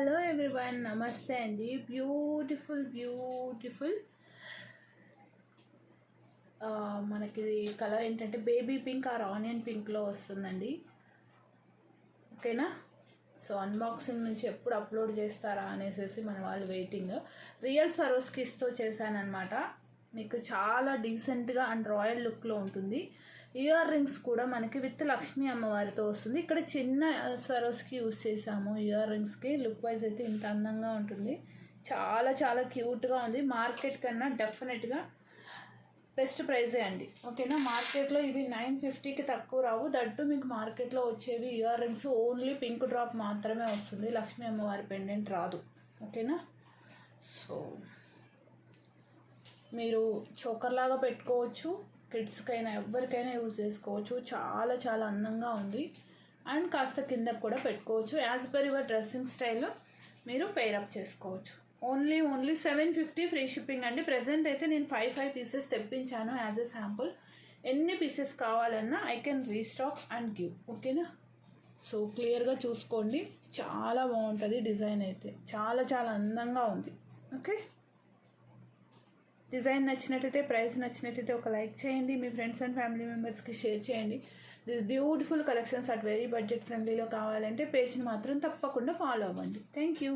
Hello everyone, నమస్తే అండి. Beautiful మనకి కలర్ ఏంటంటే బేబీ పింక్ ఆర్ ఆనియన్ పింక్లో వస్తుందండి. ఓకేనా? సో అన్బాక్సింగ్ నుంచి ఎప్పుడు అప్లోడ్ చేస్తారా అనేసి మన వాళ్ళు వెయిటింగ్. రియల్ స్వరోస్కిస్తో చేశానమాట. మీకు చాలా డీసెంట్గా అండ్ రాయల్ లుక్లో ఉంటుంది. ఇయర్ రింగ్స్ కూడా మనకి విత్ లక్ష్మీ అమ్మవారితో వస్తుంది. ఇక్కడ చిన్న స్వరోస్కి యూస్ చేసాము. ఇయర్ రింగ్స్కి లుక్ వైజ్ అయితే ఇంత అందంగా ఉంటుంది. చాలా చాలా క్యూట్గా ఉంది. మార్కెట్ కన్నా డెఫినెట్గా బెస్ట్ ప్రైజే అండి. ఓకేనా? మార్కెట్లో ఇవి 950కి తక్కువ రావు. దట్టు మీకు మార్కెట్లో వచ్చేవి ear rings only pink drop మాత్రమే వస్తుంది. లక్ష్మీ అమ్మవారి పెండెంట్ రాదు. ఓకేనా? సో మీరు చోకర్ లాగా పెట్టుకోవచ్చు. కిడ్స్కైనా ఎవరికైనా యూజ్ చేసుకోవచ్చు. చాలా చాలా అందంగా ఉంది. అండ్ కాస్త కిందకు కూడా పెట్టుకోవచ్చు. As per your dressing style మీరు పేరప్ చేసుకోవచ్చు. ఓన్లీ 750 ఫ్రీ షిప్పింగ్ అండి. ప్రజెంట్ అయితే నేను 5 పీసెస్ తెప్పించాను యాజ్ ఎ శాంపుల్. ఎన్ని పీసెస్ కావాలన్నా I can restock and give. ఓకేనా? సో క్లియర్గా చూసుకోండి. చాలా బాగుంటుంది. డిజైన్ అయితే చాలా చాలా అందంగా ఉంది. ఓకే, డిజైన్ నచ్చినట్టయితే, ప్రైస్ నచ్చినట్టయితే ఒక లైక్ చేయండి. మీ ఫ్రెండ్స్ అండ్ ఫ్యామిలీ మెంబర్స్కి షేర్ చేయండి. This beautiful collections at very budget ఫ్రెండ్లీలో కావాలంటే పేజ్ని మాత్రం తప్పకుండా ఫాలో అవ్వండి. Thank you.